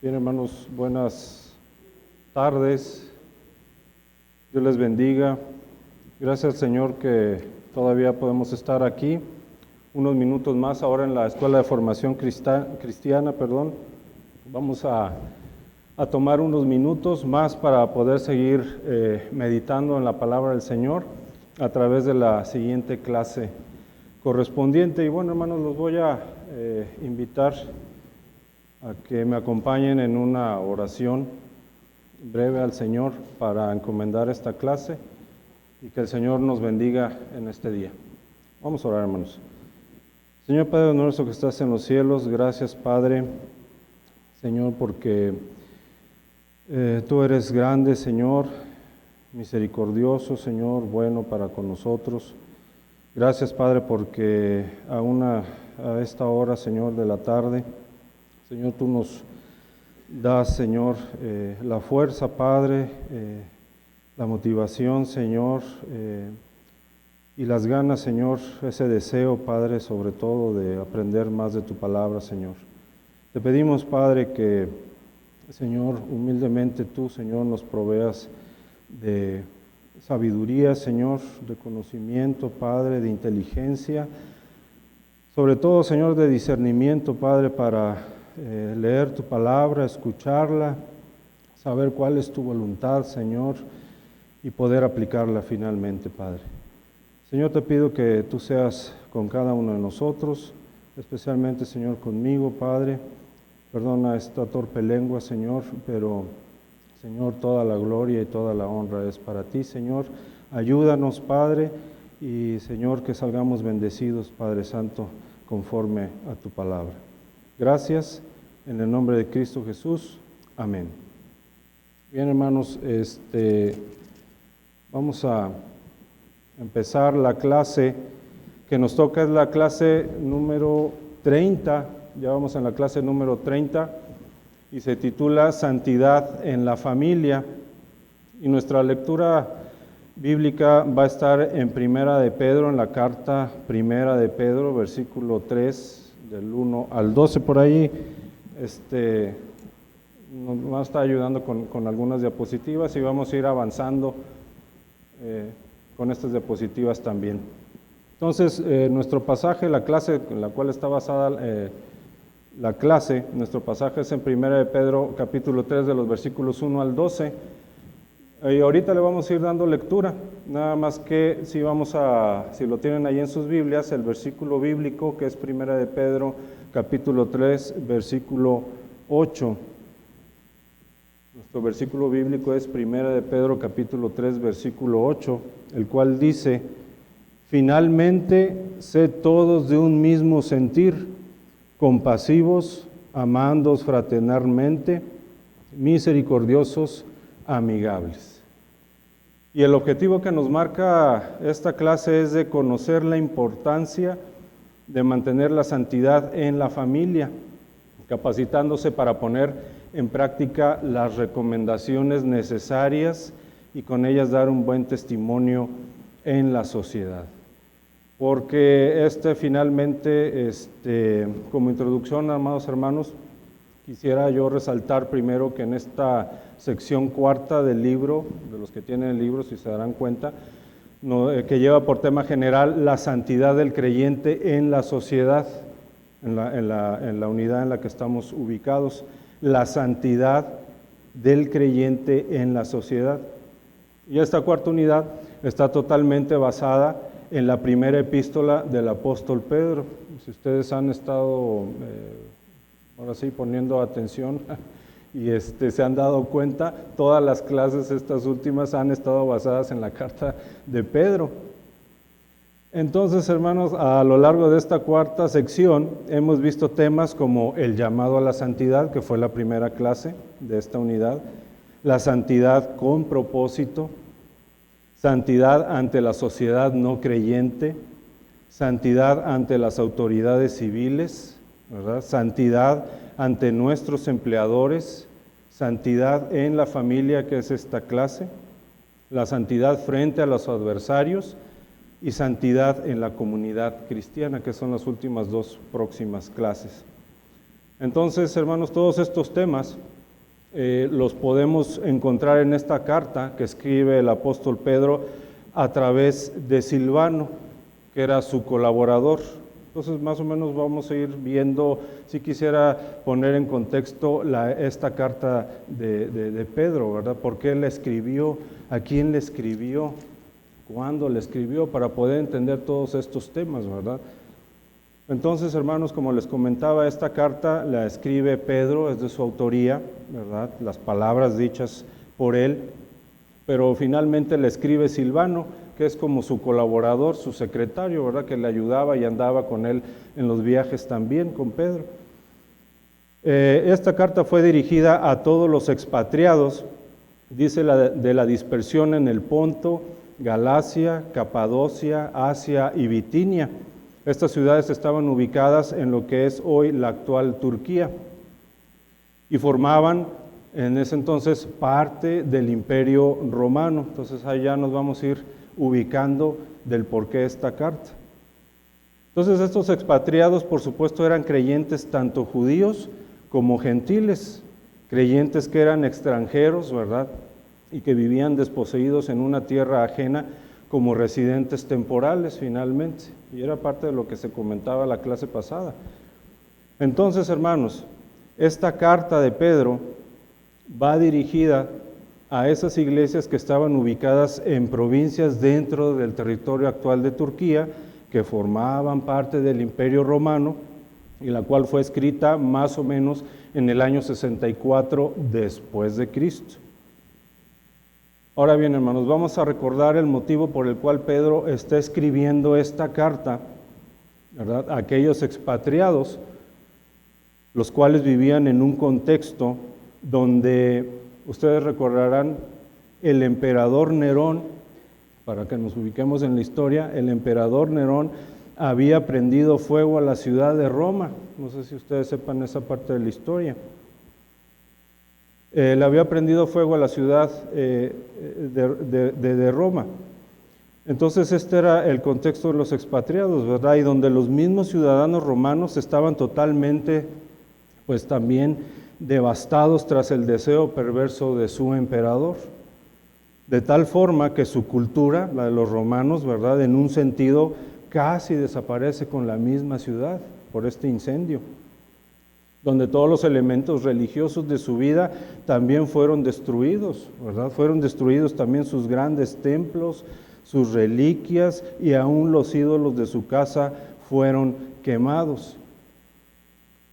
Bien, hermanos, buenas tardes. Dios les bendiga. Gracias al Señor que todavía podemos estar aquí unos minutos más ahora en la Escuela de Formación Cristiana. Vamos a tomar unos minutos más para poder seguir meditando en la palabra del Señor a través de la siguiente clase correspondiente. Y bueno, hermanos, los voy a invitar a que me acompañen en una oración breve al Señor para encomendar esta clase y que el Señor nos bendiga en este día. Vamos a orar, hermanos. Señor Padre nuestro que estás en los cielos, gracias, Padre, Señor, porque tú eres grande, Señor, misericordioso, Señor, bueno para con nosotros. Gracias, Padre, porque aún a esta hora, Señor, de la tarde, Señor, tú nos das, Señor, la fuerza, Padre, la motivación, Señor, y las ganas, Señor, ese deseo, Padre, sobre todo de aprender más de tu palabra, Señor. Te pedimos, Padre, que, Señor, humildemente tú, Señor, nos proveas de sabiduría, Señor, de conocimiento, Padre, de inteligencia, sobre todo, Señor, de discernimiento, Padre, para leer tu palabra, escucharla, saber cuál es tu voluntad, Señor, y poder aplicarla finalmente, Padre. Señor, te pido que tú seas con cada uno de nosotros, especialmente, Señor, conmigo, Padre. Perdona esta torpe lengua, Señor, pero, Señor, toda la gloria y toda la honra es para ti, Señor. Ayúdanos, Padre, y, Señor, que salgamos bendecidos, Padre Santo, conforme a tu palabra. Gracias, en el nombre de Cristo Jesús. Amén. Bien, hermanos, vamos a empezar la clase que nos toca, es la clase número 30, ya vamos en la clase número 30, y se titula Santidad en la Familia, y nuestra lectura bíblica va a estar en Primera de Pedro, en la carta Primera de Pedro, versículo 3, del 1 al 12, por ahí, nos va a estar ayudando con algunas diapositivas y vamos a ir avanzando con estas diapositivas también. Entonces, nuestro pasaje, la clase en la cual está basada la clase, nuestro pasaje es en 1 de Pedro, capítulo 3, de los versículos 1 al 12. Y ahorita le vamos a ir dando lectura, nada más que si lo tienen ahí en sus Biblias, el versículo bíblico que es 1 de Pedro, capítulo 3, versículo 8. Nuestro versículo bíblico es 1 de Pedro, capítulo 3, versículo 8, el cual dice: finalmente, sed todos de un mismo sentir, compasivos, amándoos fraternalmente, misericordiosos, amigables. Y el objetivo que nos marca esta clase es de conocer la importancia de mantener la santidad en la familia, capacitándose para poner en práctica las recomendaciones necesarias y con ellas dar un buen testimonio en la sociedad. Porque finalmente, como introducción, amados hermanos, quisiera yo resaltar primero que en esta sección cuarta del libro, de los que tienen el libro, si se darán cuenta, que lleva por tema general la santidad del creyente en la sociedad, en la unidad en la que estamos ubicados, la santidad del creyente en la sociedad. Y esta cuarta unidad está totalmente basada en la primera epístola del apóstol Pedro. Si ustedes han estado ahora sí poniendo atención y se han dado cuenta, todas las clases estas últimas han estado basadas en la carta de Pedro. Entonces, hermanos, a lo largo de esta cuarta sección hemos visto temas como el llamado a la santidad, que fue la primera clase de esta unidad, la santidad con propósito, santidad ante la sociedad no creyente, santidad ante las autoridades civiles, ¿verdad? Santidad ante nuestros empleadores, santidad en la familia, que es esta clase, la santidad frente a los adversarios y santidad en la comunidad cristiana, que son las últimas dos próximas clases. Entonces, hermanos, todos estos temas los podemos encontrar en esta carta que escribe el apóstol Pedro a través de Silvano, que era su colaborador. Entonces, más o menos vamos a ir viendo, si quisiera poner en contexto esta carta de Pedro, ¿verdad? ¿Por qué la escribió? ¿A quién le escribió? ¿Cuándo le escribió? Para poder entender todos estos temas, ¿verdad? Entonces, hermanos, como les comentaba, esta carta la escribe Pedro, es de su autoría, ¿verdad? Las palabras dichas por él, pero finalmente la escribe Silvano, que es como su colaborador, su secretario, ¿verdad? Que le ayudaba y andaba con él en los viajes también, con Pedro. Esta carta fue dirigida a todos los expatriados, dice de la dispersión en el Ponto, Galacia, Capadocia, Asia y Bitinia. Estas ciudades estaban ubicadas en lo que es hoy la actual Turquía y formaban en ese entonces parte del Imperio Romano. Entonces allá nos vamos a ir ubicando del porqué esta carta. Entonces estos expatriados, por supuesto, eran creyentes tanto judíos como gentiles, creyentes que eran extranjeros, ¿verdad? Y que vivían desposeídos en una tierra ajena como residentes temporales finalmente, y era parte de lo que se comentaba la clase pasada. Entonces, hermanos, esta carta de Pedro va dirigida a esas iglesias que estaban ubicadas en provincias dentro del territorio actual de Turquía, que formaban parte del Imperio Romano, y la cual fue escrita más o menos en el año 64 después de Cristo. Ahora bien, hermanos, vamos a recordar el motivo por el cual Pedro está escribiendo esta carta, ¿verdad? A aquellos expatriados, los cuales vivían en un contexto donde, ustedes recordarán, el emperador Nerón, para que nos ubiquemos en la historia, el emperador Nerón había prendido fuego a la ciudad de Roma. No sé si ustedes sepan esa parte de la historia. Le había prendido fuego a la ciudad de Roma. Entonces este era el contexto de los expatriados, ¿verdad? Y donde los mismos ciudadanos romanos estaban totalmente, pues también devastados tras el deseo perverso de su emperador. De tal forma que su cultura, la de los romanos, ¿verdad? En un sentido casi desaparece con la misma ciudad por este incendio, donde todos los elementos religiosos de su vida también fueron destruidos, ¿verdad? Fueron destruidos también sus grandes templos, sus reliquias, y aún los ídolos de su casa fueron quemados.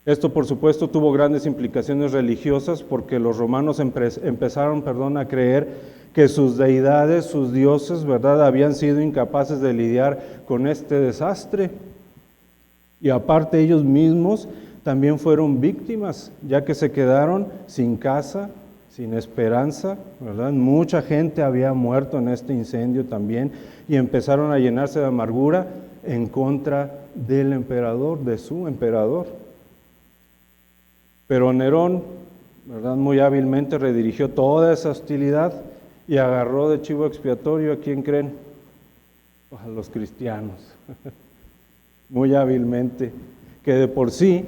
Esto, por supuesto, tuvo grandes implicaciones religiosas porque los romanos empezaron a creer que sus deidades, sus dioses, ¿verdad?, habían sido incapaces de lidiar con este desastre. Y aparte ellos mismos también fueron víctimas, ya que se quedaron sin casa, sin esperanza, ¿verdad? Mucha gente había muerto en este incendio también, y empezaron a llenarse de amargura en contra del emperador, de su emperador. Pero Nerón, ¿verdad?, muy hábilmente redirigió toda esa hostilidad y agarró de chivo expiatorio, ¿a quién creen? A los cristianos, muy hábilmente, que de por sí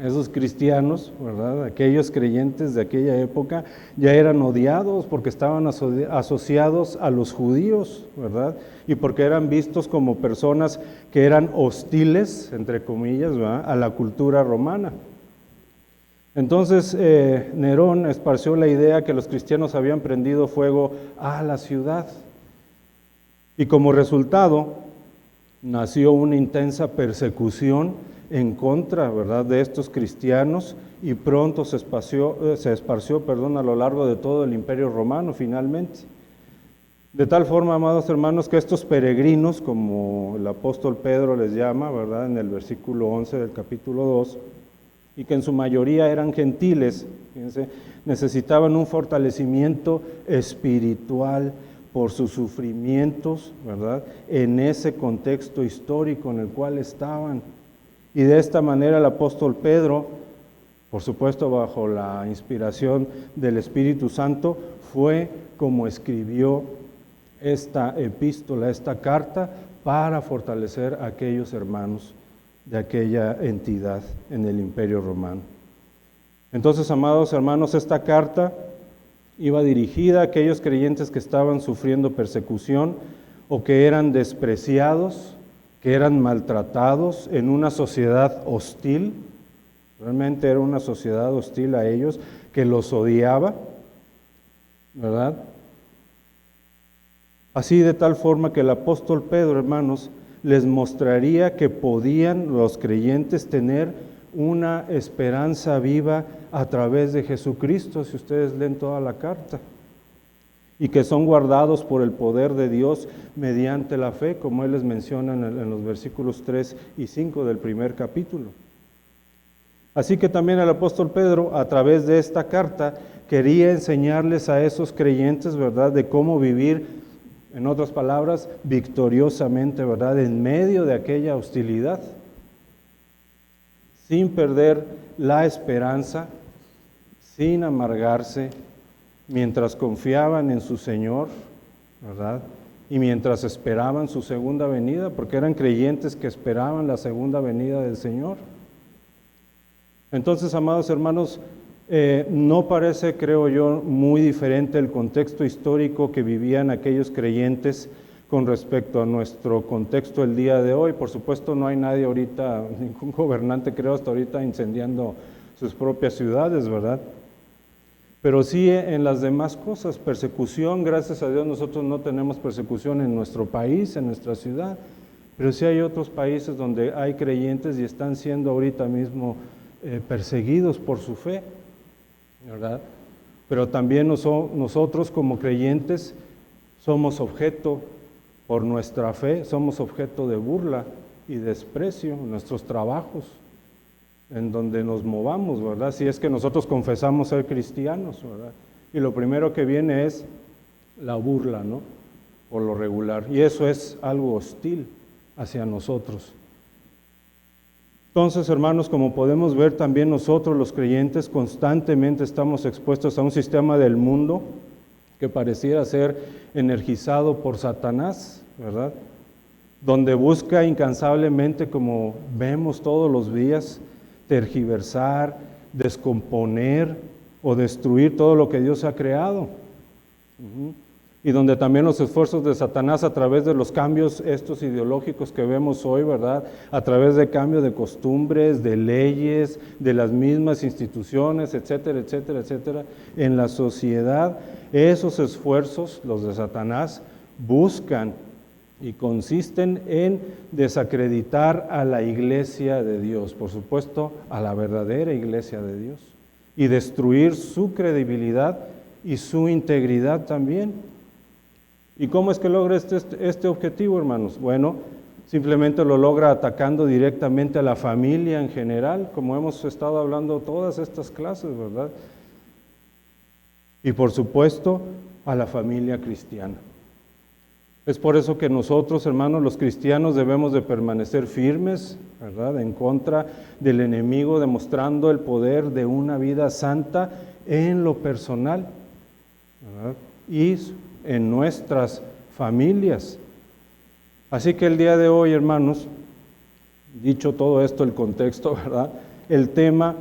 esos cristianos, ¿verdad?, aquellos creyentes de aquella época, ya eran odiados porque estaban asociados a los judíos, ¿verdad?, y porque eran vistos como personas que eran hostiles, entre comillas, ¿verdad?, a la cultura romana. Entonces Nerón esparció la idea que los cristianos habían prendido fuego a la ciudad, y como resultado nació una intensa persecución en contra, ¿verdad?, de estos cristianos, y pronto se esparció, a lo largo de todo el Imperio Romano finalmente. De tal forma, amados hermanos, que estos peregrinos, como el apóstol Pedro les llama, ¿verdad?, en el versículo 11 del capítulo 2, y que en su mayoría eran gentiles, fíjense, necesitaban un fortalecimiento espiritual por sus sufrimientos, ¿verdad?, en ese contexto histórico en el cual estaban. Y de esta manera el apóstol Pedro, por supuesto bajo la inspiración del Espíritu Santo, fue como escribió esta epístola, esta carta, para fortalecer a aquellos hermanos de aquella entidad en el Imperio Romano. Entonces, amados hermanos, esta carta iba dirigida a aquellos creyentes que estaban sufriendo persecución o que eran despreciados, que eran maltratados en una sociedad hostil. Realmente era una sociedad hostil a ellos, que los odiaba, ¿verdad? Así de tal forma que el apóstol Pedro, hermanos, les mostraría que podían los creyentes tener una esperanza viva a través de Jesucristo, si ustedes leen toda la carta, y que son guardados por el poder de Dios mediante la fe, como él les menciona en los versículos 3 y 5 del primer capítulo. Así que también el apóstol Pedro, a través de esta carta, quería enseñarles a esos creyentes, ¿verdad?, de cómo vivir, en otras palabras, victoriosamente, ¿verdad?, en medio de aquella hostilidad, sin perder la esperanza, sin amargarse, mientras confiaban en su Señor, ¿verdad?, y mientras esperaban su segunda venida, porque eran creyentes que esperaban la segunda venida del Señor. Entonces, amados hermanos, no parece, creo yo, muy diferente el contexto histórico que vivían aquellos creyentes con respecto a nuestro contexto el día de hoy. Por supuesto, no hay nadie ahorita, ningún gobernante creo hasta ahorita incendiando sus propias ciudades, ¿verdad? Pero sí en las demás cosas, persecución, gracias a Dios nosotros no tenemos persecución en nuestro país, en nuestra ciudad, pero sí hay otros países donde hay creyentes y están siendo ahorita mismo perseguidos por su fe, ¿verdad? Pero también nosotros como creyentes somos objeto, por nuestra fe, somos objeto de burla y desprecio en nuestros trabajos, en donde nos movamos, ¿verdad? Si es que nosotros confesamos ser cristianos, ¿verdad? Y lo primero que viene es la burla, ¿no? Por lo regular. Y eso es algo hostil hacia nosotros. Entonces, hermanos, como podemos ver también nosotros los creyentes constantemente estamos expuestos a un sistema del mundo que pareciera ser energizado por Satanás, ¿verdad? Donde busca incansablemente, como vemos todos los días, tergiversar, descomponer o destruir todo lo que Dios ha creado. Y donde también los esfuerzos de Satanás a través de los cambios estos ideológicos que vemos hoy, ¿verdad? A través de cambio de costumbres, de leyes, de las mismas instituciones, etcétera, etcétera, etcétera, en la sociedad, esos esfuerzos, los de Satanás, buscan y consisten en desacreditar a la iglesia de Dios, por supuesto, a la verdadera iglesia de Dios, y destruir su credibilidad y su integridad también. ¿Y cómo es que logra este objetivo, hermanos? Bueno, simplemente lo logra atacando directamente a la familia en general, como hemos estado hablando todas estas clases, ¿verdad? Y por supuesto, a la familia cristiana. Es por eso que nosotros, hermanos, los cristianos, debemos de permanecer firmes, ¿verdad?, en contra del enemigo, demostrando el poder de una vida santa en lo personal, ¿verdad?, y en nuestras familias. Así que el día de hoy, hermanos, dicho todo esto, el contexto, ¿verdad?, el tema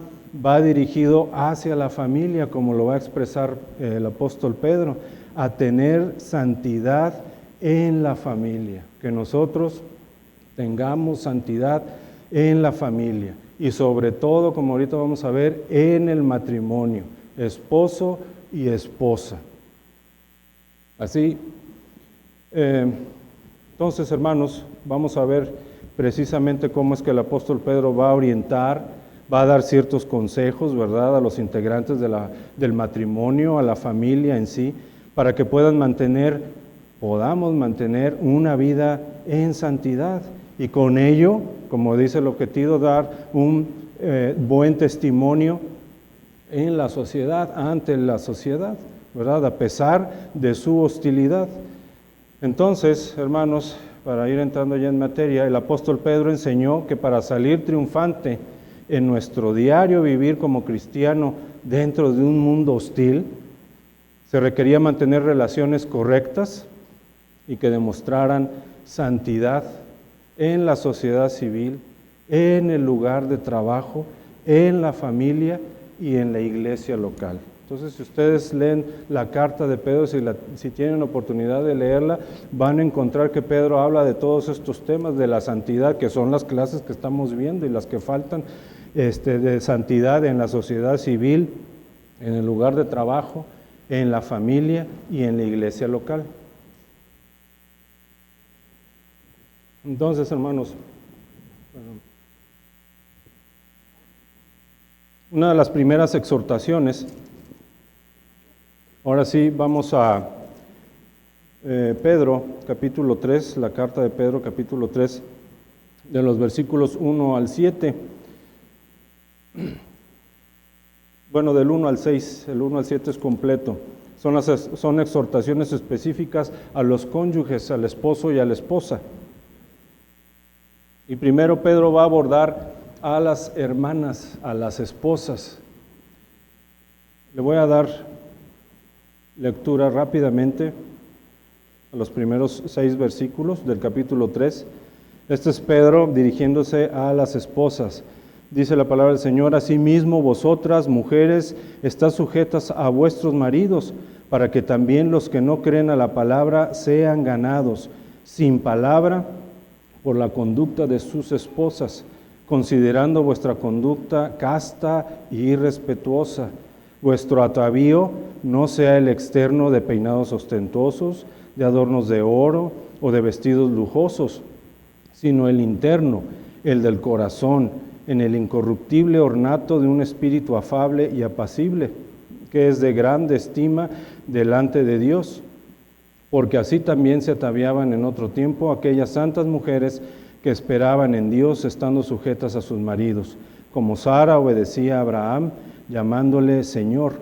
va dirigido hacia la familia, como lo va a expresar el apóstol Pedro, a tener santidad en la familia, que nosotros tengamos santidad en la familia y sobre todo, como ahorita vamos a ver, en el matrimonio, esposo y esposa. Así, entonces, hermanos, vamos a ver precisamente cómo es que el apóstol Pedro va a orientar, va a dar ciertos consejos, ¿verdad?, a los integrantes del matrimonio, a la familia en sí, para que podamos mantener una vida en santidad y con ello, como dice el objetivo, dar un buen testimonio en la sociedad, ante la sociedad, ¿verdad?, a pesar de su hostilidad. Entonces, hermanos, para ir entrando ya en materia, el apóstol Pedro enseñó que para salir triunfante en nuestro diario vivir como cristiano dentro de un mundo hostil, se requería mantener relaciones correctas y que demostraran santidad en la sociedad civil, en el lugar de trabajo, en la familia y en la iglesia local. Entonces, si ustedes leen la carta de Pedro, si tienen oportunidad de leerla, van a encontrar que Pedro habla de todos estos temas de la santidad, que son las clases que estamos viendo y las que faltan, de santidad en la sociedad civil, en el lugar de trabajo, en la familia y en la iglesia local. Entonces, hermanos, una de las primeras exhortaciones, ahora sí vamos a Pedro, capítulo 3, la carta de Pedro, capítulo 3, de los versículos 1 al 7. Bueno, del 1 al 6, el 1 al 7 es completo. Son exhortaciones específicas a los cónyuges, al esposo y a la esposa. Y primero Pedro va a abordar a las hermanas, a las esposas. Le voy a dar lectura rápidamente a los primeros 6 versículos del capítulo 3. Este es Pedro dirigiéndose a las esposas. Dice la palabra del Señor: asimismo vosotras, mujeres, estad sujetas a vuestros maridos, para que también los que no creen a la palabra sean ganados, sin palabra, por la conducta de sus esposas, considerando vuestra conducta casta y respetuosa. Vuestro atavío no sea el externo de peinados ostentosos, de adornos de oro o de vestidos lujosos, sino el interno, el del corazón, en el incorruptible ornato de un espíritu afable y apacible, que es de grande estima delante de Dios. Porque así también se ataviaban en otro tiempo aquellas santas mujeres que esperaban en Dios, estando sujetas a sus maridos, como Sara obedecía a Abraham, llamándole Señor,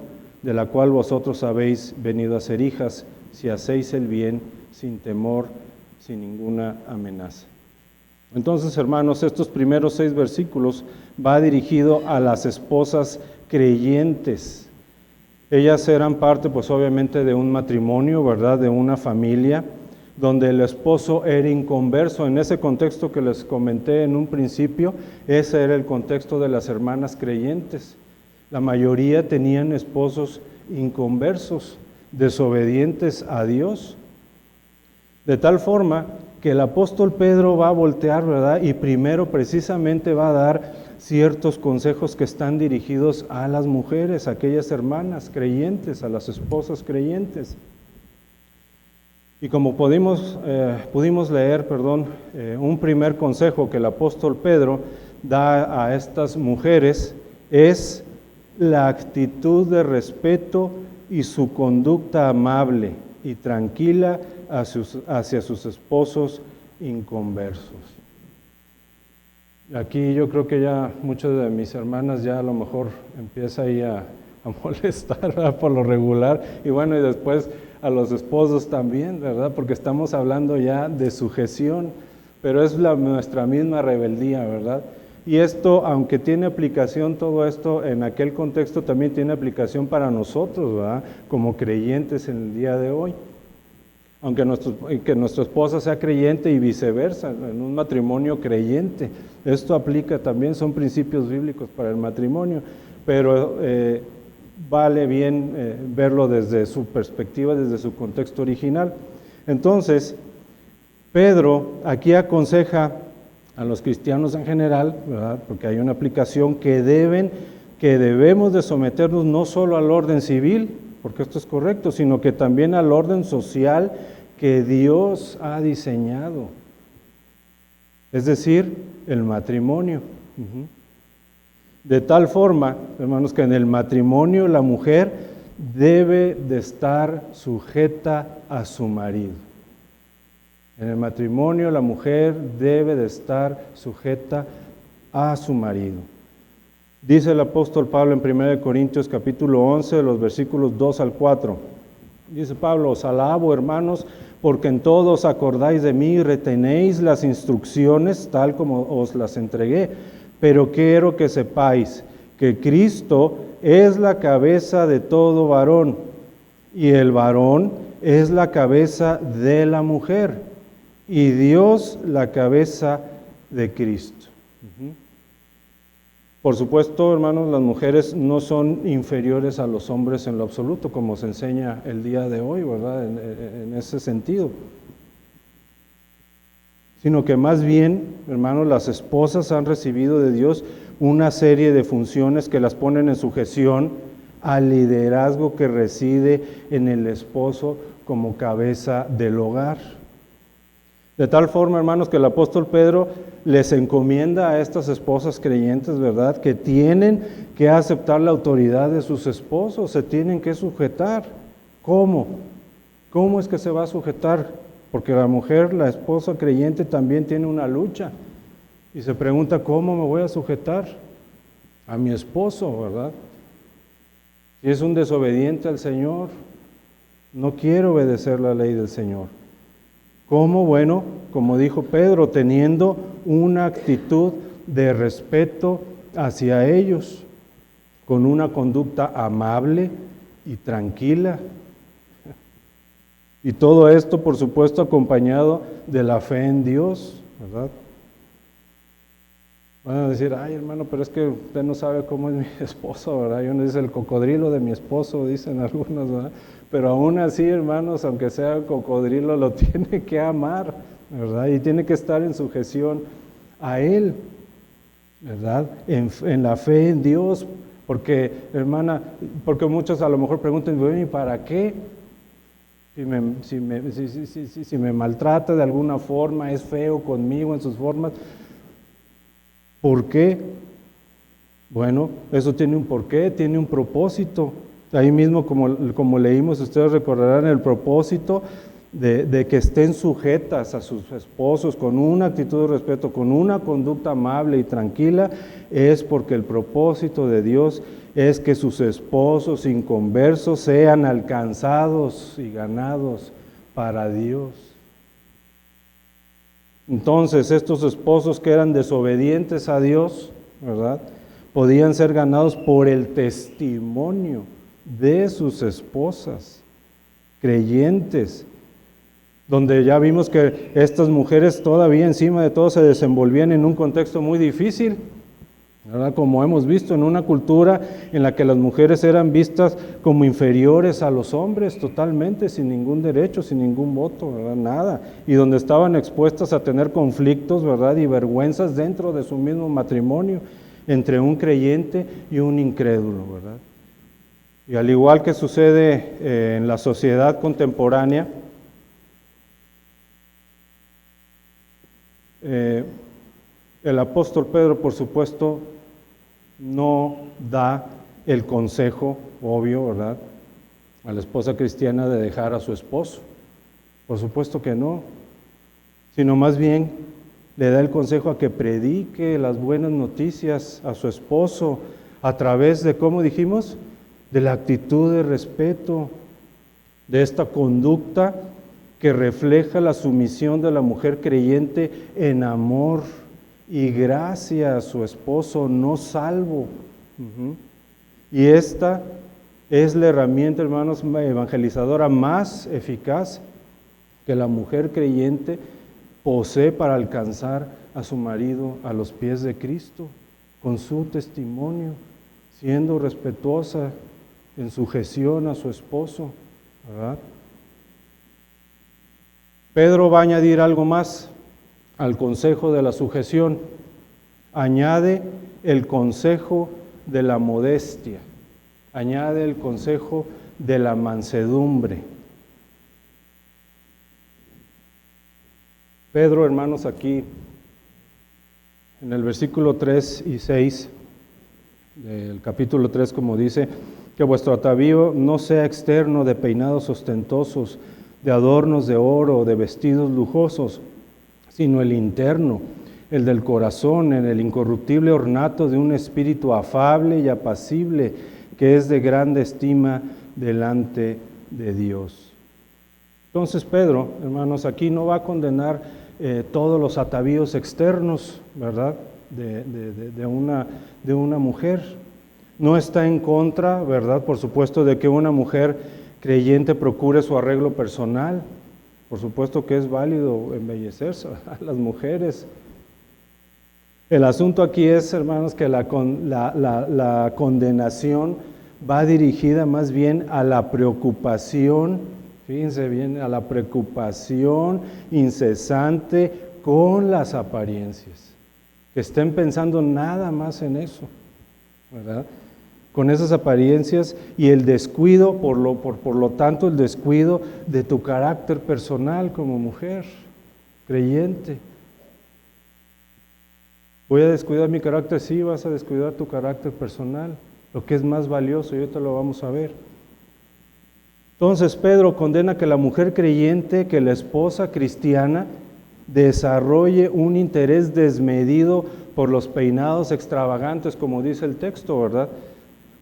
de la cual vosotros habéis venido a ser hijas, si hacéis el bien sin temor, sin ninguna amenaza. Entonces, hermanos, estos primeros 6 versículos va dirigido a las esposas creyentes. Ellas eran parte, pues obviamente, de un matrimonio, ¿verdad?, de una familia, donde el esposo era inconverso. En ese contexto que les comenté en un principio, ese era el contexto de las hermanas creyentes. La mayoría tenían esposos inconversos, desobedientes a Dios. De tal forma que el apóstol Pedro va a voltear, ¿verdad?, y primero precisamente va a dar ciertos consejos que están dirigidos a las mujeres, a aquellas hermanas creyentes, a las esposas creyentes. Y como pudimos leer, un primer consejo que el apóstol Pedro da a estas mujeres es la actitud de respeto y su conducta amable y tranquila hacia sus esposos inconversos. Aquí yo creo que ya muchas de mis hermanas ya a lo mejor empieza ahí a molestar, ¿verdad?, por lo regular, y bueno, y después a los esposos también, ¿verdad?, porque estamos hablando ya de sujeción, pero es nuestra misma rebeldía, ¿verdad? Y esto, aunque tiene aplicación todo esto en aquel contexto, también tiene aplicación para nosotros, ¿verdad?, como creyentes en el día de hoy. Aunque que nuestra esposa sea creyente y viceversa, en un matrimonio creyente. Esto aplica también, son principios bíblicos para el matrimonio, pero vale bien verlo desde su perspectiva, desde su contexto original. Entonces, Pedro aquí aconseja a los cristianos en general, ¿verdad?, porque hay una aplicación que debemos de someternos no solo al orden civil, porque esto es correcto, sino que también al orden social que Dios ha diseñado. Es decir, el matrimonio. De tal forma, hermanos, que en el matrimonio la mujer debe de estar sujeta a su marido. En el matrimonio la mujer debe de estar sujeta a su marido. Dice el apóstol Pablo en 1 Corintios capítulo 11, los versículos 2 al 4. Dice Pablo: os alabo, hermanos, porque en todo os acordáis de mí y retenéis las instrucciones tal como os las entregué. Pero quiero que sepáis que Cristo es la cabeza de todo varón, y el varón es la cabeza de la mujer, y Dios la cabeza de Cristo. Por supuesto, hermanos, las mujeres no son inferiores a los hombres en lo absoluto, como se enseña el día de hoy, ¿verdad? En ese sentido. Sino que más bien, hermanos, las esposas han recibido de Dios una serie de funciones que las ponen en sujeción al liderazgo que reside en el esposo como cabeza del hogar. De tal forma, hermanos, que el apóstol Pedro les encomienda a estas esposas creyentes, ¿verdad?, que tienen que aceptar la autoridad de sus esposos, se tienen que sujetar. ¿Cómo? ¿Cómo es que se va a sujetar? Porque la mujer, la esposa creyente, también tiene una lucha. Y se pregunta, ¿cómo me voy a sujetar a mi esposo, verdad? Si es un desobediente al Señor, no quiero obedecer la ley del Señor. ¿Cómo? Bueno, como dijo Pedro, teniendo una actitud de respeto hacia ellos, con una conducta amable y tranquila. Y todo esto, por supuesto, acompañado de la fe en Dios, ¿verdad? Van a decir, ay hermano, pero es que usted no sabe cómo es mi esposo, ¿verdad? Y uno dice, el cocodrilo de mi esposo, dicen algunos, ¿verdad? Pero aún así, hermanos, aunque sea cocodrilo, lo tiene que amar, ¿verdad? Y tiene que estar en sujeción a Él, ¿verdad? En la fe en Dios, porque, hermana, porque muchos a lo mejor preguntan, bueno, ¿y para qué? Si me maltrata de alguna forma, es feo conmigo en sus formas, ¿por qué? Bueno, eso tiene un porqué, tiene un propósito. Ahí mismo, como leímos, ustedes recordarán el propósito de que estén sujetas a sus esposos con una actitud de respeto, con una conducta amable y tranquila, es porque el propósito de Dios es que sus esposos inconversos sean alcanzados y ganados para Dios. Entonces, estos esposos que eran desobedientes a Dios, ¿verdad?, podían ser ganados por el testimonio de sus esposas, creyentes, donde ya vimos que estas mujeres todavía encima de todo se desenvolvían en un contexto muy difícil, ¿verdad? Como hemos visto, en una cultura en la que las mujeres eran vistas como inferiores a los hombres totalmente, sin ningún derecho, sin ningún voto, ¿verdad? Nada, y donde estaban expuestas a tener conflictos, ¿verdad?, y vergüenzas dentro de su mismo matrimonio, entre un creyente y un incrédulo, ¿verdad? Y al igual que sucede en la sociedad contemporánea, el apóstol Pedro, por supuesto, no da el consejo obvio, ¿verdad?, a la esposa cristiana de dejar a su esposo. Por supuesto que no, sino más bien le da el consejo a que predique las buenas noticias a su esposo a través de, ¿cómo dijimos?, de la actitud de respeto, de esta conducta que refleja la sumisión de la mujer creyente en amor y gracia a su esposo, no salvo. Y esta es la herramienta, hermanos, evangelizadora más eficaz que la mujer creyente posee para alcanzar a su marido a los pies de Cristo, con su testimonio, siendo respetuosa en sujeción a su esposo, ¿verdad? Pedro va a añadir algo más al consejo de la sujeción. Añade el consejo de la modestia, añade el consejo de la mansedumbre. Pedro, hermanos, aquí en el versículo 3 y 6 del capítulo 3, como dice, que vuestro atavío no sea externo de peinados ostentosos, de adornos de oro, de vestidos lujosos, sino el interno, el del corazón, en el incorruptible ornato de un espíritu afable y apacible, que es de grande estima delante de Dios. Entonces Pedro, hermanos, aquí no va a condenar todos los atavíos externos, ¿verdad?, de una mujer. No está en contra, ¿verdad?, por supuesto, de que una mujer creyente procure su arreglo personal. Por supuesto que es válido embellecerse a las mujeres. El asunto aquí es, hermanos, que la condenación va dirigida más bien a la preocupación, fíjense bien, a la preocupación incesante con las apariencias. Que estén pensando nada más en eso, ¿verdad? Con esas apariencias y el descuido, por lo tanto, el descuido de tu carácter personal como mujer creyente. Voy a descuidar mi carácter, sí, vas a descuidar tu carácter personal, lo que es más valioso, y ahorita lo vamos a ver. Entonces Pedro condena que la mujer creyente, que la esposa cristiana, desarrolle un interés desmedido por los peinados extravagantes, como dice el texto, ¿verdad?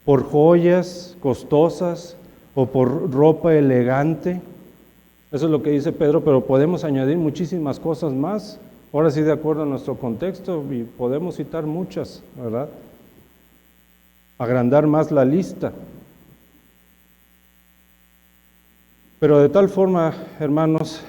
Por joyas costosas o por ropa elegante. Eso es lo que dice Pedro, pero podemos añadir muchísimas cosas más. Ahora sí, de acuerdo a nuestro contexto, y podemos citar muchas, ¿verdad? Agrandar más la lista. Pero de tal forma, hermanos,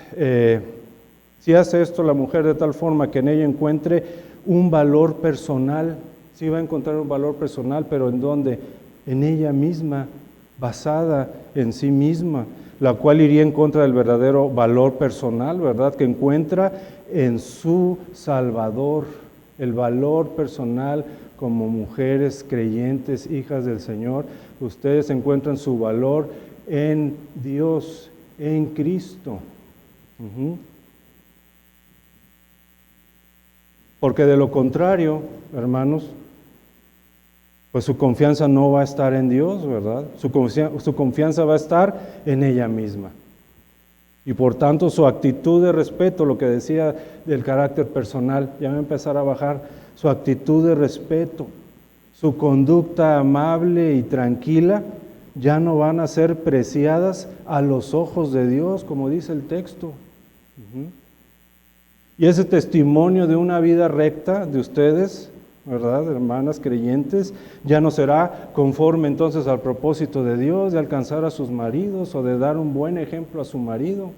si hace esto la mujer de tal forma que en ella encuentre un valor personal, sí va a encontrar un valor personal, pero ¿en dónde? En ella misma, basada en sí misma, la cual iría en contra del verdadero valor personal, ¿verdad? Que encuentra en su Salvador, el valor personal como mujeres creyentes, hijas del Señor. Ustedes encuentran su valor en Dios, en Cristo. Porque de lo contrario, hermanos, pues su confianza no va a estar en Dios, ¿verdad? Su confianza va a estar en ella misma. Y por tanto su actitud de respeto, lo que decía del carácter personal, ya va a empezar a bajar, su actitud de respeto, su conducta amable y tranquila, ya no van a ser preciadas a los ojos de Dios, como dice el texto. Y ese testimonio de una vida recta de ustedes, ¿verdad, hermanas creyentes? Ya no será conforme entonces al propósito de Dios de alcanzar a sus maridos o de dar un buen ejemplo a su marido.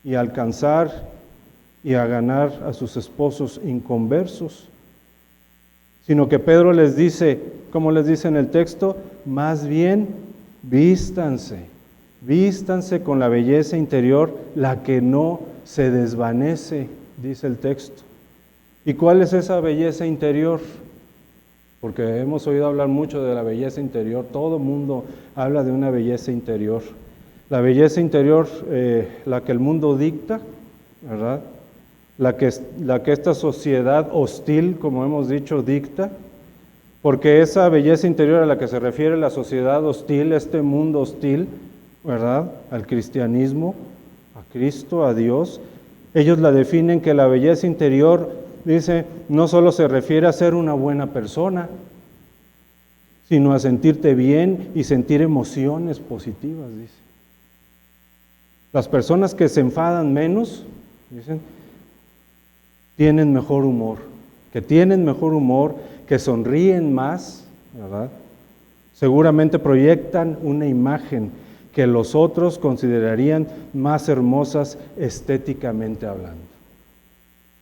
Y alcanzar y a ganar a sus esposos inconversos. Sino que Pedro les dice, como les dice en el texto, más bien vístanse con la belleza interior, la que no se desvanece, dice el texto. ¿Y cuál es esa belleza interior? Porque hemos oído hablar mucho de la belleza interior, todo mundo habla de una belleza interior. La belleza interior, la que el mundo dicta, ¿verdad? La que esta sociedad hostil, como hemos dicho, dicta, porque esa belleza interior a la que se refiere la sociedad hostil, este mundo hostil, ¿verdad? Al cristianismo, a Cristo, a Dios, ellos la definen que la belleza interior, dice, no solo se refiere a ser una buena persona, sino a sentirte bien y sentir emociones positivas, dice. Las personas que se enfadan menos, dicen, tienen mejor humor, que sonríen más, ¿verdad? Seguramente proyectan una imagen que los otros considerarían más hermosas estéticamente hablando.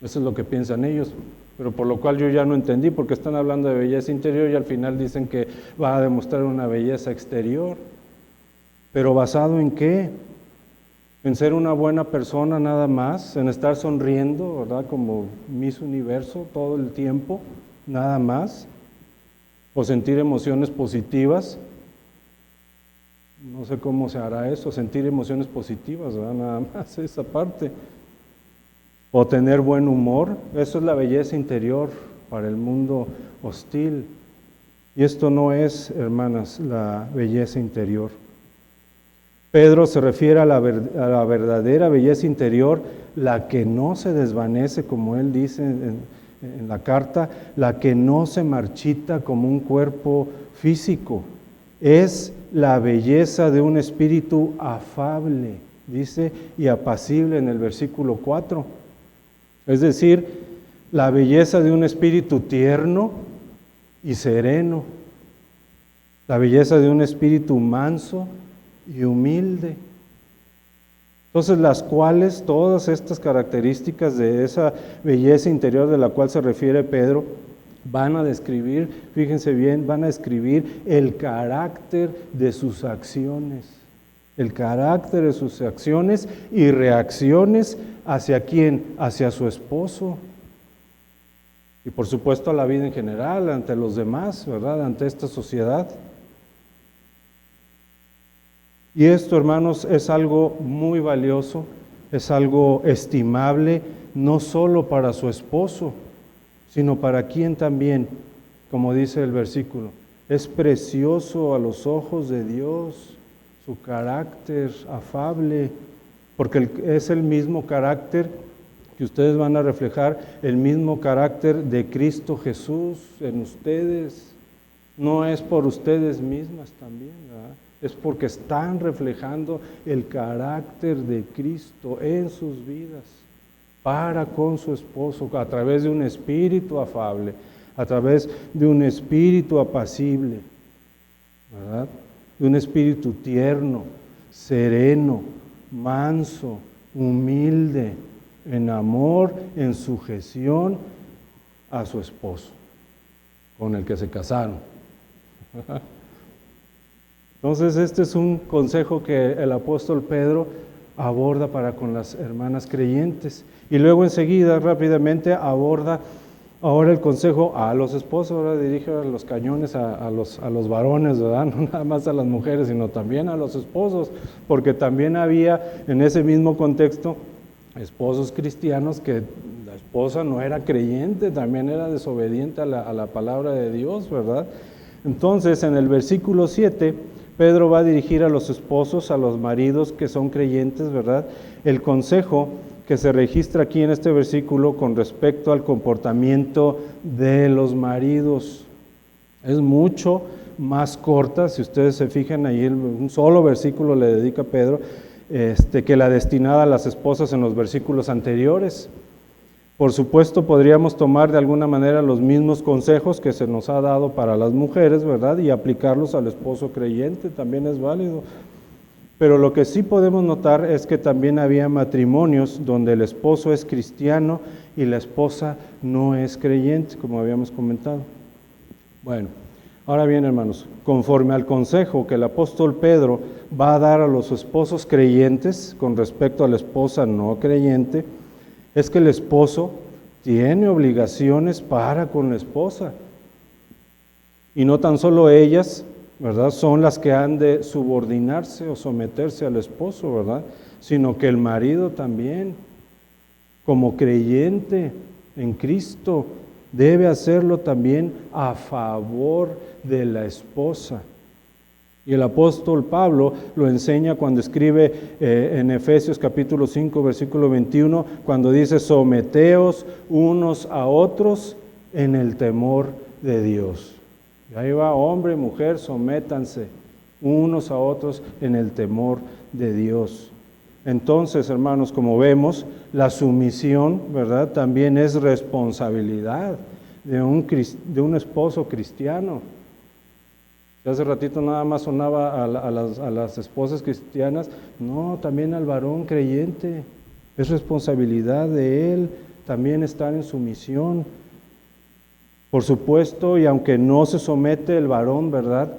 Eso es lo que piensan ellos, pero por lo cual yo ya no entendí, porque están hablando de belleza interior y al final dicen que va a demostrar una belleza exterior. ¿Pero basado en qué? En ser una buena persona nada más, en estar sonriendo, ¿verdad? Como Miss Universo todo el tiempo, nada más. O sentir emociones positivas. No sé cómo se hará eso, sentir emociones positivas, ¿verdad? Nada más esa parte. O tener buen humor, eso es la belleza interior para el mundo hostil. Y esto no es, hermanas, la belleza interior. Pedro se refiere a la verdadera belleza interior, la que no se desvanece, como él dice en la carta, la que no se marchita como un cuerpo físico. Es la belleza de un espíritu afable, dice, y apacible en el versículo 4. Es decir, la belleza de un espíritu tierno y sereno, la belleza de un espíritu manso y humilde. Entonces, las cuales, todas estas características de esa belleza interior de la cual se refiere Pedro, van a describir, fíjense bien, van a describir el carácter de sus acciones. El carácter de sus acciones y reacciones hacia quién, hacia su esposo. Y por supuesto a la vida en general, ante los demás, ¿verdad? Ante esta sociedad. Y esto, hermanos, es algo muy valioso, es algo estimable, no solo para su esposo, sino para quien también, como dice el versículo, es precioso a los ojos de Dios, su carácter afable, porque es el mismo carácter que ustedes van a reflejar, el mismo carácter de Cristo Jesús en ustedes. No es por ustedes mismas también, ¿verdad? Es porque están reflejando el carácter de Cristo en sus vidas, para con su esposo, a través de un espíritu afable, a través de un espíritu apacible, ¿verdad? De un espíritu tierno, sereno, manso, humilde, en amor, en sujeción a su esposo, con el que se casaron. Entonces, este es un consejo que el apóstol Pedro aborda para con las hermanas creyentes. Y luego enseguida, rápidamente, aborda ahora el consejo a los esposos, ahora dirige los cañones a los varones, ¿verdad? No nada más a las mujeres, sino también a los esposos, porque también había en ese mismo contexto esposos cristianos que la esposa no era creyente, también era desobediente a la palabra de Dios, ¿verdad? Entonces, en el versículo 7, Pedro va a dirigir a los esposos, a los maridos que son creyentes, ¿verdad? El consejo que se registra aquí en este versículo con respecto al comportamiento de los maridos es mucho más corta, si ustedes se fijan ahí, un solo versículo le dedica Pedro, que la destinada a las esposas en los versículos anteriores. Por supuesto, podríamos tomar de alguna manera los mismos consejos que se nos ha dado para las mujeres, ¿verdad? Y aplicarlos al esposo creyente, también es válido. Pero lo que sí podemos notar es que también había matrimonios donde el esposo es cristiano y la esposa no es creyente, como habíamos comentado. Bueno, ahora bien, hermanos, conforme al consejo que el apóstol Pedro va a dar a los esposos creyentes con respecto a la esposa no creyente, es que el esposo tiene obligaciones para con la esposa. Y no tan solo ellas, ¿verdad?, son las que han de subordinarse o someterse al esposo, ¿verdad?, sino que el marido también, como creyente en Cristo, debe hacerlo también a favor de la esposa. Y el apóstol Pablo lo enseña cuando escribe en Efesios capítulo 5, versículo 21, cuando dice, someteos unos a otros en el temor de Dios. Y ahí va, hombre y mujer, sométanse unos a otros en el temor de Dios. Entonces, hermanos, como vemos, la sumisión, ¿verdad?, también es responsabilidad de un esposo cristiano. Hace ratito nada más sonaba a las esposas cristianas, no, también al varón creyente, es responsabilidad de él también estar en sumisión. Por supuesto, y aunque no se somete el varón, ¿verdad?,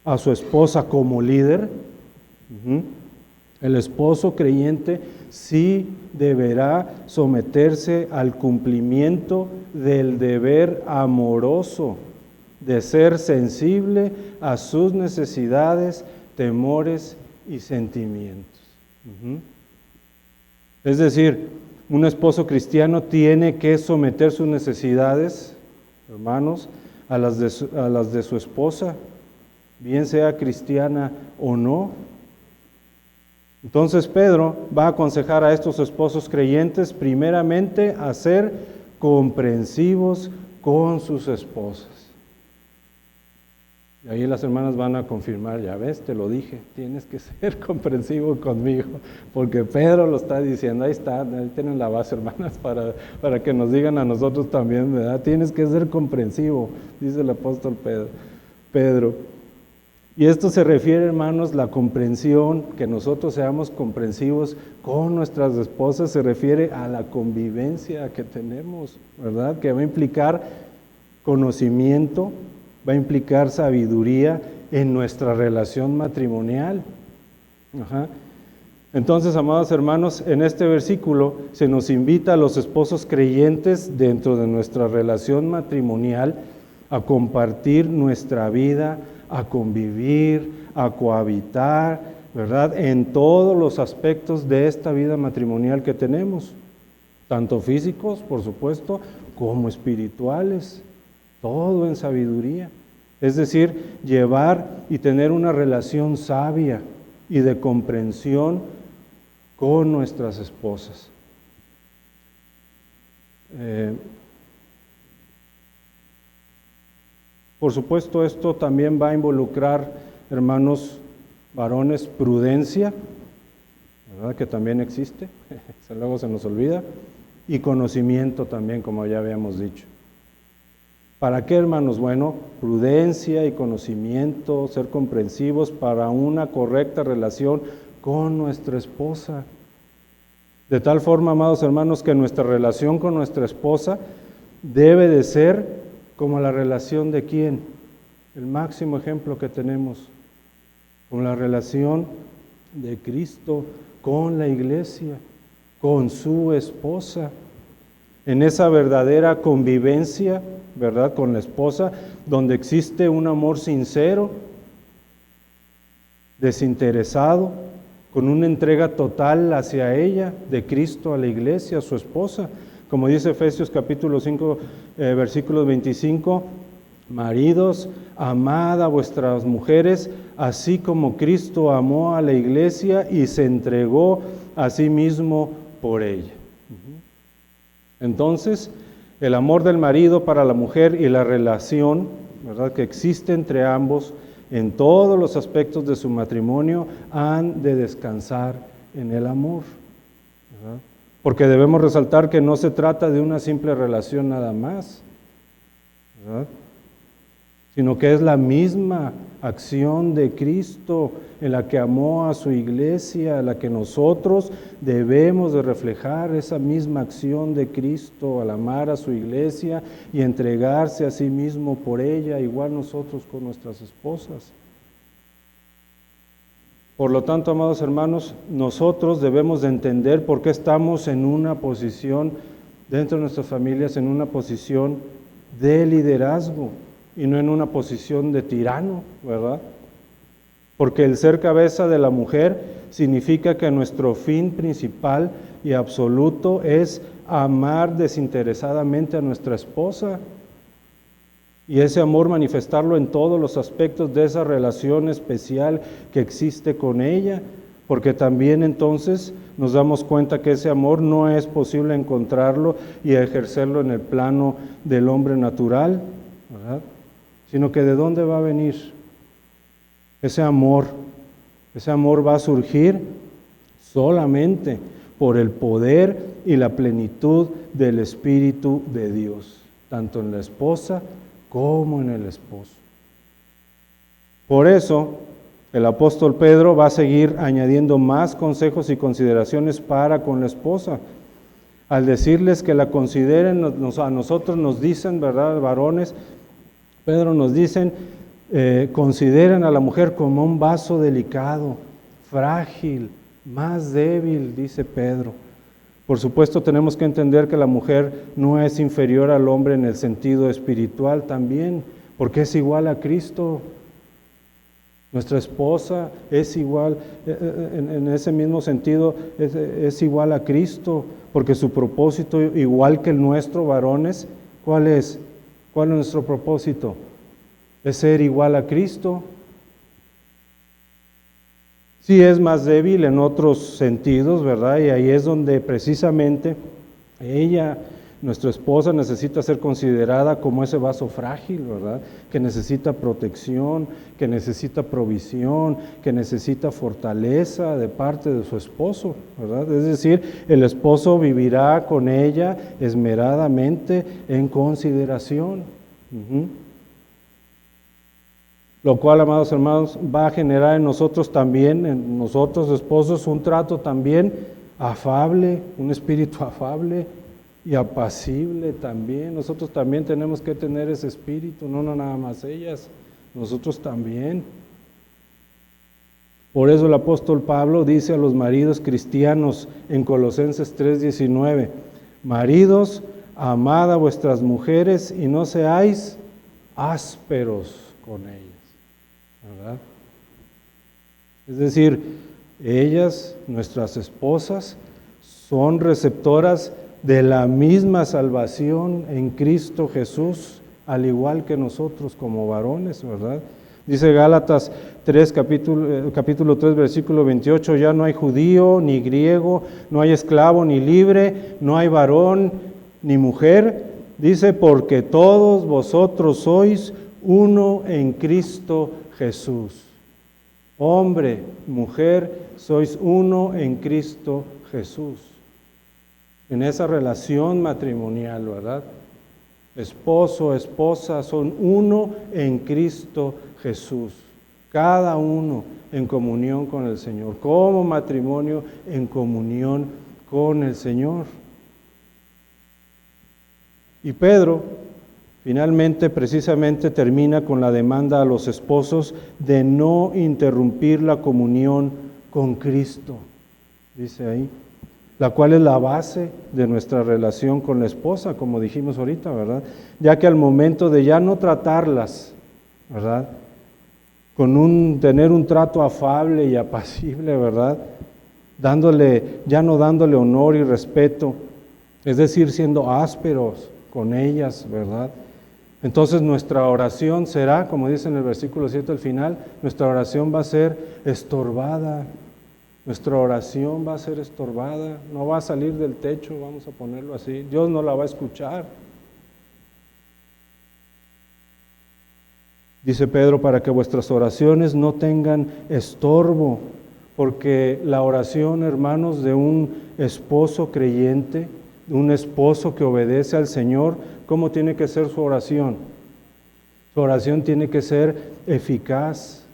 a su esposa como líder, el esposo creyente sí deberá someterse al cumplimiento del deber amoroso, de ser sensible a sus necesidades, temores y sentimientos. Es decir, un esposo cristiano tiene que someter sus necesidades, hermanos, a las de su esposa, bien sea cristiana o no. Entonces Pedro va a aconsejar a estos esposos creyentes primeramente a ser comprensivos con sus esposas. Y ahí las hermanas van a confirmar, ya ves, te lo dije, tienes que ser comprensivo conmigo, porque Pedro lo está diciendo, ahí está, ahí tienen la base, hermanas, para que nos digan a nosotros también, ¿verdad? Tienes que ser comprensivo, dice el apóstol Pedro. Y esto se refiere, hermanos, la comprensión, que nosotros seamos comprensivos con nuestras esposas, se refiere a la convivencia que tenemos, ¿verdad? Que va a implicar conocimiento, va a implicar sabiduría en nuestra relación matrimonial. Ajá. Entonces, amados hermanos, en este versículo se nos invita a los esposos creyentes dentro de nuestra relación matrimonial a compartir nuestra vida, a convivir, a cohabitar, ¿verdad? En todos los aspectos de esta vida matrimonial que tenemos, tanto físicos, por supuesto, como espirituales, todo en sabiduría. Es decir, llevar y tener una relación sabia y de comprensión con nuestras esposas. Por supuesto, esto también va a involucrar, hermanos varones, prudencia, ¿verdad? Que también existe, luego se nos olvida, y conocimiento también, como ya habíamos dicho. ¿Para qué, hermanos? Bueno, prudencia y conocimiento, ser comprensivos para una correcta relación con nuestra esposa. De tal forma, amados hermanos, que nuestra relación con nuestra esposa debe de ser como la relación de ¿quién? El máximo ejemplo que tenemos, con la relación de Cristo con la iglesia, con su esposa. En esa verdadera convivencia, ¿verdad? Con la esposa, donde existe un amor sincero, desinteresado, con una entrega total hacia ella, de Cristo a la iglesia, a su esposa. Como dice Efesios capítulo 5, versículo 25, maridos, amad a vuestras mujeres, así como Cristo amó a la iglesia y se entregó a sí mismo por ella. Entonces, el amor del marido para la mujer y la relación, ¿verdad?, que existe entre ambos en todos los aspectos de su matrimonio han de descansar en el amor, ¿verdad? Porque debemos resaltar que no se trata de una simple relación nada más, ¿verdad?, sino que es la misma acción de Cristo en la que amó a su iglesia, en la que nosotros debemos de reflejar esa misma acción de Cristo al amar a su iglesia y entregarse a sí mismo por ella, igual nosotros con nuestras esposas. Por lo tanto, amados hermanos, nosotros debemos de entender por qué estamos en una posición, dentro de nuestras familias, en una posición de liderazgo y no en una posición de tirano, ¿verdad? Porque el ser cabeza de la mujer significa que nuestro fin principal y absoluto es amar desinteresadamente a nuestra esposa y ese amor manifestarlo en todos los aspectos de esa relación especial que existe con ella, porque también entonces nos damos cuenta que ese amor no es posible encontrarlo y ejercerlo en el plano del hombre natural, ¿verdad?, sino que ¿de dónde va a venir ese amor? Ese amor va a surgir solamente por el poder y la plenitud del Espíritu de Dios, tanto en la esposa como en el esposo. Por eso, el apóstol Pedro va a seguir añadiendo más consejos y consideraciones para con la esposa. Al decirles que la consideren, a nosotros nos dicen, ¿verdad, varones? Pedro nos dicen, consideren a la mujer como un vaso delicado, frágil, más débil, dice Pedro. Por supuesto, tenemos que entender que la mujer no es inferior al hombre en el sentido espiritual también, porque es igual a Cristo. Nuestra esposa es igual, en ese mismo sentido, es igual a Cristo, porque su propósito, igual que el nuestro, varones, ¿cuál es? ¿Cuál es nuestro propósito? Es ser igual a Cristo. Sí es más débil en otros sentidos, ¿verdad? Y ahí es donde precisamente ella, nuestra esposa, necesita ser considerada como ese vaso frágil, ¿verdad? Que necesita protección, que necesita provisión, que necesita fortaleza de parte de su esposo, ¿verdad? Es decir, el esposo vivirá con ella esmeradamente en consideración. Lo cual, amados hermanos, va a generar en nosotros también, en nosotros esposos, un trato también afable, un espíritu afable y apacible también. Nosotros también tenemos que tener ese espíritu, no nada más ellas, nosotros también. Por eso el apóstol Pablo dice a los maridos cristianos en Colosenses 3:19, maridos, amad a vuestras mujeres y no seáis ásperos con ellas. ¿Verdad? Es decir, ellas, nuestras esposas, son receptoras de la misma salvación en Cristo Jesús, al igual que nosotros como varones, ¿verdad? Dice Gálatas 3, capítulo 3, versículo 28, ya no hay judío ni griego, no hay esclavo ni libre, no hay varón ni mujer. Dice, porque todos vosotros sois uno en Cristo Jesús. Hombre, mujer, sois uno en Cristo Jesús. En esa relación matrimonial, ¿verdad? Esposo, esposa, son uno en Cristo Jesús. Cada uno en comunión con el Señor. Como matrimonio en comunión con el Señor. Y Pedro finalmente, precisamente, termina con la demanda a los esposos de no interrumpir la comunión con Cristo, dice ahí, la cual es la base de nuestra relación con la esposa, como dijimos ahorita, ¿verdad? Ya que al momento de ya no tratarlas, ¿verdad? Tener un trato afable y apacible, ¿verdad? Ya no dándole honor y respeto, es decir, siendo ásperos con ellas, ¿verdad? Entonces nuestra oración será, como dice en el versículo 7 al final, nuestra oración va a ser estorbada. Nuestra oración va a ser estorbada, no va a salir del techo, vamos a ponerlo así. Dios no la va a escuchar. Dice Pedro, para que vuestras oraciones no tengan estorbo, porque la oración, hermanos, de un esposo creyente, de un esposo que obedece al Señor, ¿cómo tiene que ser su oración? Su oración tiene que ser eficaz,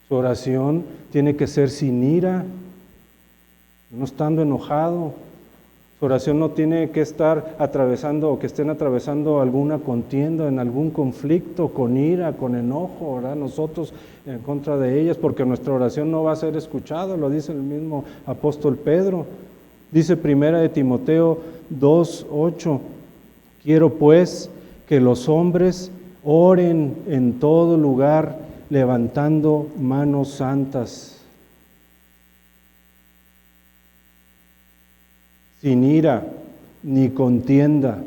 su oración tiene que ser sin ira, no estando enojado. Su oración no tiene que estar atravesando o que estén atravesando alguna contienda, en algún conflicto, con ira, con enojo, ¿verdad? Nosotros en contra de ellas, porque nuestra oración no va a ser escuchada, lo dice el mismo apóstol Pedro. Dice 1 Timoteo 2:8, quiero pues que los hombres oren en todo lugar, levantando manos santas, sin ira ni contienda.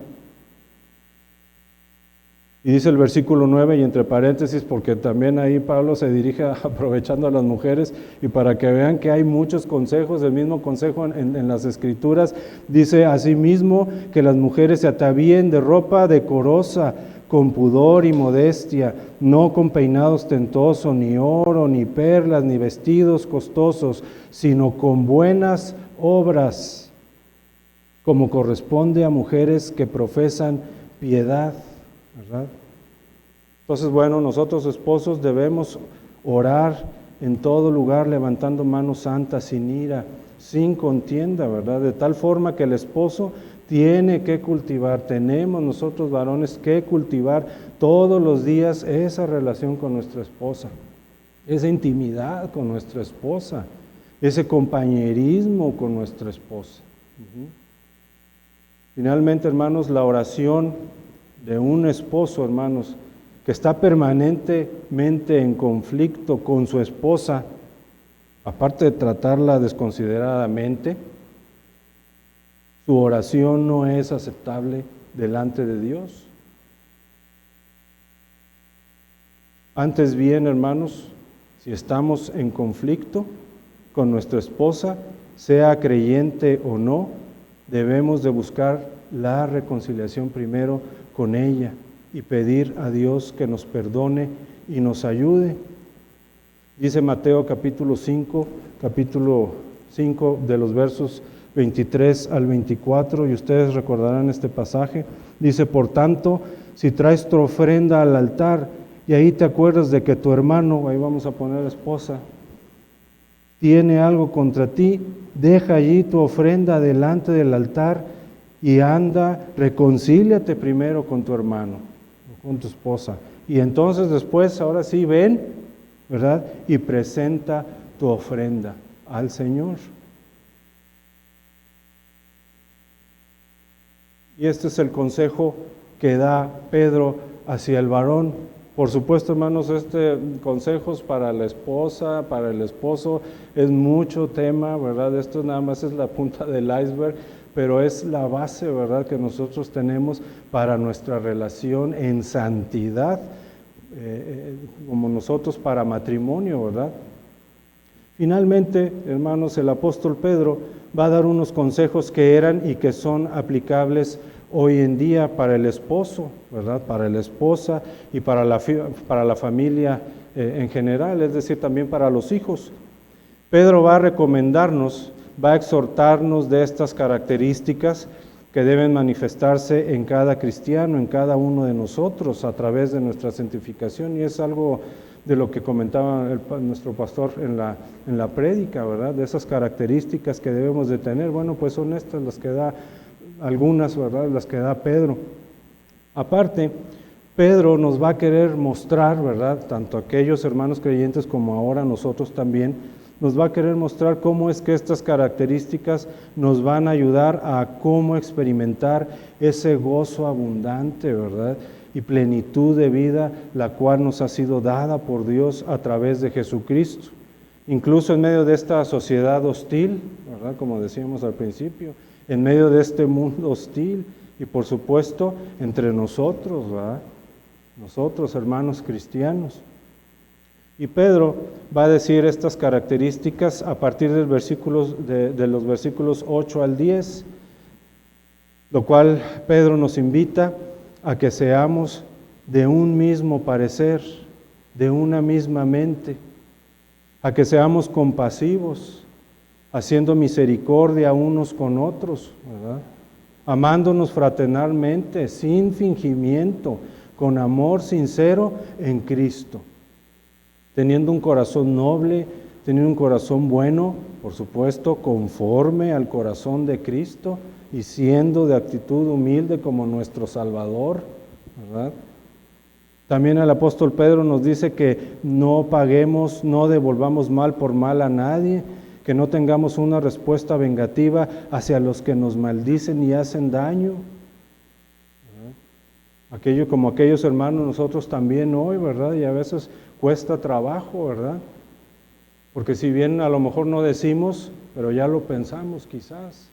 Y dice el versículo 9, y entre paréntesis, porque también ahí Pablo se dirige aprovechando a las mujeres, y para que vean que hay muchos consejos, el mismo consejo en las Escrituras, dice asimismo que las mujeres se atavíen de ropa decorosa, con pudor y modestia, no con peinados ostentosos, ni oro, ni perlas, ni vestidos costosos, sino con buenas obras, como corresponde a mujeres que profesan piedad, ¿verdad? Entonces, bueno, nosotros esposos debemos orar en todo lugar, levantando manos santas, sin ira, sin contienda, ¿verdad? De tal forma que el esposo tiene que cultivar, tenemos nosotros varones que cultivar todos los días esa relación con nuestra esposa, esa intimidad con nuestra esposa, ese compañerismo con nuestra esposa. Finalmente, hermanos, la oración de un esposo, hermanos, que está permanentemente en conflicto con su esposa, aparte de tratarla desconsideradamente, su oración no es aceptable delante de Dios. Antes bien, hermanos, si estamos en conflicto con nuestra esposa, sea creyente o no, debemos de buscar la reconciliación primero con ella y pedir a Dios que nos perdone y nos ayude. Dice Mateo capítulo 5 de los versos 23 al 24, y ustedes recordarán este pasaje. Dice, por tanto, si traes tu ofrenda al altar y ahí te acuerdas de que tu hermano, ahí vamos a poner esposa, tiene algo contra ti, deja allí tu ofrenda delante del altar y anda, reconcíliate primero con tu hermano, con tu esposa. Y entonces después, ahora sí, ven, ¿verdad? Y presenta tu ofrenda al Señor. Y este es el consejo que da Pedro hacia el varón. Por supuesto, hermanos, consejos para la esposa, para el esposo, es mucho tema, ¿verdad? Esto nada más es la punta del iceberg, pero es la base, ¿verdad?, que nosotros tenemos para nuestra relación en santidad, como nosotros para matrimonio, ¿verdad? Finalmente, hermanos, el apóstol Pedro va a dar unos consejos que eran y que son aplicables hoy en día para el esposo, ¿verdad? Para la esposa y para la familia en general, es decir, también para los hijos. Pedro va a recomendarnos, va a exhortarnos de estas características que deben manifestarse en cada cristiano, en cada uno de nosotros a través de nuestra santificación, y es algo de lo que comentaba nuestro pastor en la prédica, ¿verdad? De esas características que debemos de tener. Bueno, pues son estas las que da algunas, ¿verdad?, las que da Pedro. Aparte, Pedro nos va a querer mostrar, ¿verdad?, tanto aquellos hermanos creyentes como ahora nosotros también, nos va a querer mostrar cómo es que estas características nos van a ayudar a cómo experimentar ese gozo abundante, ¿verdad?, y plenitud de vida, la cual nos ha sido dada por Dios a través de Jesucristo. Incluso en medio de esta sociedad hostil, ¿verdad?, como decíamos al principio, en medio de este mundo hostil y por supuesto entre nosotros, ¿verdad?, nosotros hermanos cristianos. Y Pedro va a decir estas características a partir de los versículos 8 al 10, lo cual Pedro nos invita a que seamos de un mismo parecer, de una misma mente, a que seamos compasivos, haciendo misericordia unos con otros, ¿verdad?, amándonos fraternalmente, sin fingimiento, con amor sincero en Cristo, teniendo un corazón noble, teniendo un corazón bueno, por supuesto, conforme al corazón de Cristo y siendo de actitud humilde como nuestro Salvador, ¿verdad? También el apóstol Pedro nos dice que no paguemos, no devolvamos mal por mal a nadie, que no tengamos una respuesta vengativa hacia los que nos maldicen y hacen daño. Como aquellos hermanos nosotros también hoy, ¿verdad? Y a veces cuesta trabajo, ¿verdad? Porque si bien a lo mejor no decimos, pero ya lo pensamos quizás.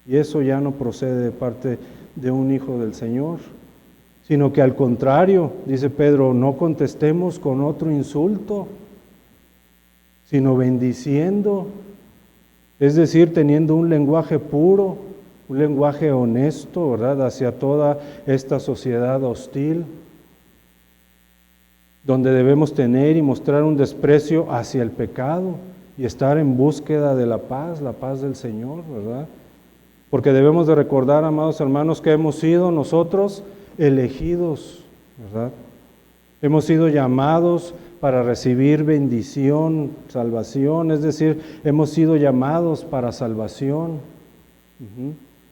Y eso ya no procede de parte de un hijo del Señor, sino que al contrario, dice Pedro, no contestemos con otro insulto, sino bendiciendo, es decir, teniendo un lenguaje puro, un lenguaje honesto, ¿verdad?, hacia toda esta sociedad hostil, donde debemos tener y mostrar un desprecio hacia el pecado y estar en búsqueda de la paz del Señor, ¿verdad? Porque debemos de recordar, amados hermanos, que hemos sido nosotros elegidos, ¿verdad? Hemos sido llamados para recibir bendición, salvación, es decir, hemos sido llamados para salvación.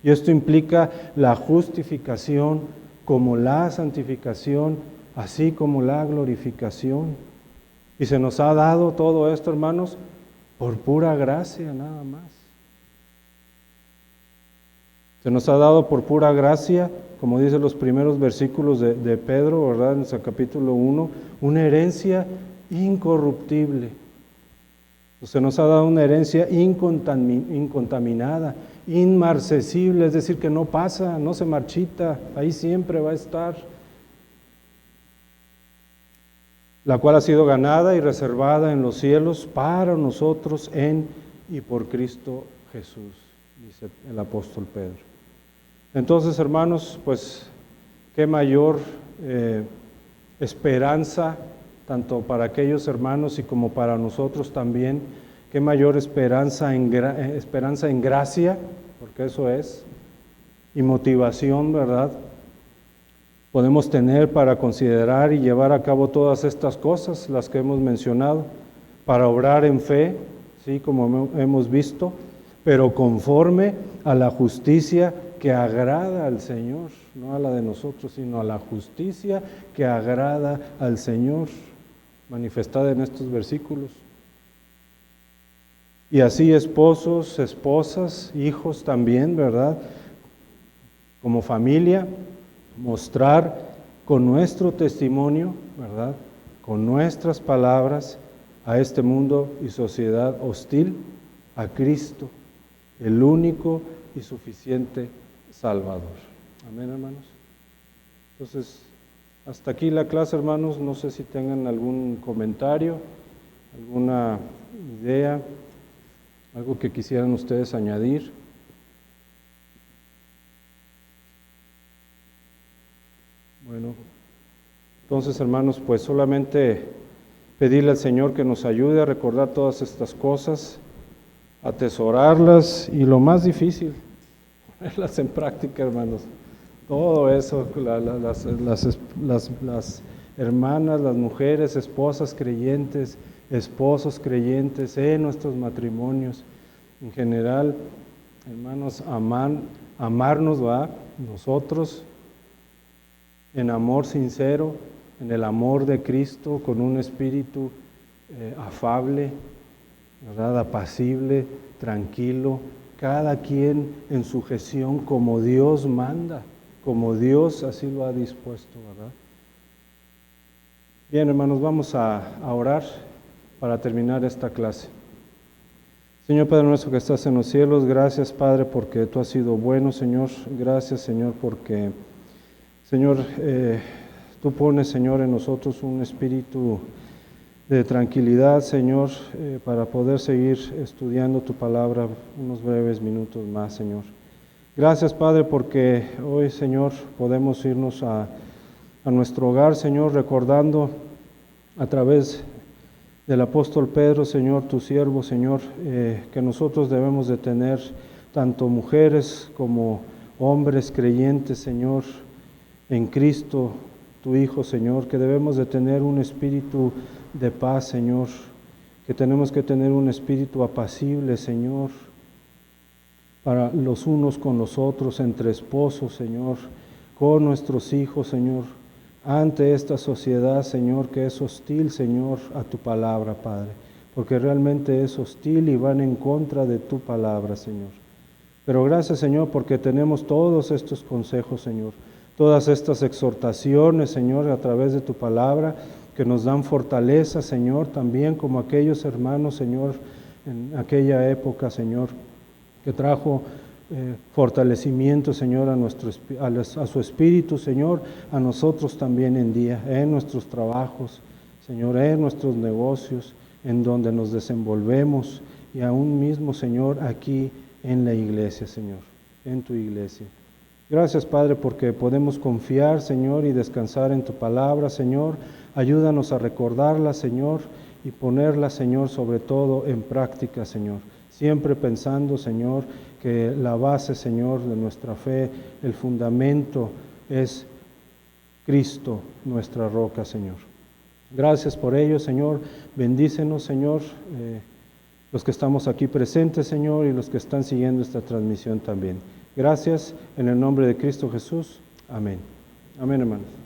Y esto implica la justificación como la santificación, así como la glorificación. Y se nos ha dado todo esto, hermanos, por pura gracia nada más. Se nos ha dado por pura gracia, como dicen los primeros versículos de Pedro, ¿verdad?, en su capítulo 1, una herencia incorruptible. Se nos ha dado una herencia incontaminada, inmarcesible, es decir, que no pasa, no se marchita, ahí siempre va a estar, la cual ha sido ganada y reservada en los cielos para nosotros en y por Cristo Jesús, dice el apóstol Pedro. Entonces, hermanos, pues, qué mayor esperanza, tanto para aquellos hermanos y como para nosotros también, qué mayor esperanza en gracia, porque eso es, y motivación, ¿verdad?, podemos tener para considerar y llevar a cabo todas estas cosas, las que hemos mencionado, para obrar en fe, ¿sí? Como hemos visto, pero conforme a la justicia que agrada al Señor, no a la de nosotros, sino a la justicia que agrada al Señor, manifestada en estos versículos. Y así esposos, esposas, hijos también, ¿verdad? Como familia, mostrar con nuestro testimonio, ¿verdad? Con nuestras palabras a este mundo y sociedad hostil, a Cristo, el único y suficiente Salvador. Amén, hermanos. Entonces, hasta aquí la clase, hermanos. No sé si tengan algún comentario, alguna idea, algo que quisieran ustedes añadir. Bueno, entonces, hermanos, pues solamente pedirle al Señor que nos ayude a recordar todas estas cosas, atesorarlas y lo más difícil, ponerlas en práctica, hermanos. Todo eso, las hermanas, las mujeres, esposas creyentes, esposos creyentes en nuestros matrimonios, en general, hermanos, amarnos, ¿va? Nosotros en amor sincero, en el amor de Cristo, con un espíritu afable, ¿verdad? Apacible, tranquilo, cada quien en sujeción como Dios manda, como Dios así lo ha dispuesto, ¿verdad? Bien, hermanos, vamos a orar para terminar esta clase. Señor Padre nuestro que estás en los cielos, gracias, Padre, porque tú has sido bueno, Señor. Gracias, Señor, porque, Señor, tú pones, Señor, en nosotros un espíritu de tranquilidad, Señor, para poder seguir estudiando tu palabra unos breves minutos más, Señor. Gracias, Padre, porque hoy, Señor, podemos irnos a nuestro hogar, Señor, recordando a través del apóstol Pedro, Señor, tu siervo, Señor, que nosotros debemos de tener tanto mujeres como hombres creyentes, Señor, en Cristo, tu Hijo, Señor, que debemos de tener un espíritu de paz, Señor, que tenemos que tener un espíritu apacible, Señor, para los unos con los otros, entre esposos, Señor, con nuestros hijos, Señor, ante esta sociedad, Señor, que es hostil, Señor, a tu palabra, Padre, porque realmente es hostil y van en contra de tu palabra, Señor. Pero gracias, Señor, porque tenemos todos estos consejos, Señor, todas estas exhortaciones, Señor, a través de tu palabra, que nos dan fortaleza, Señor, también como aquellos hermanos, Señor, en aquella época, Señor, que trajo fortalecimiento, Señor, a su espíritu, Señor, a nosotros también en nuestros trabajos, Señor, en nuestros negocios, en donde nos desenvolvemos y aún mismo, Señor, aquí en la iglesia, Señor, en tu iglesia. Gracias, Padre, porque podemos confiar, Señor, y descansar en tu palabra, Señor. Ayúdanos a recordarla, Señor, y ponerla, Señor, sobre todo en práctica, Señor. Siempre pensando, Señor, que la base, Señor, de nuestra fe, el fundamento es Cristo, nuestra roca, Señor. Gracias por ello, Señor. Bendícenos, Señor, los que estamos aquí presentes, Señor, y los que están siguiendo esta transmisión también. Gracias, en el nombre de Cristo Jesús. Amén. Amén, hermanos.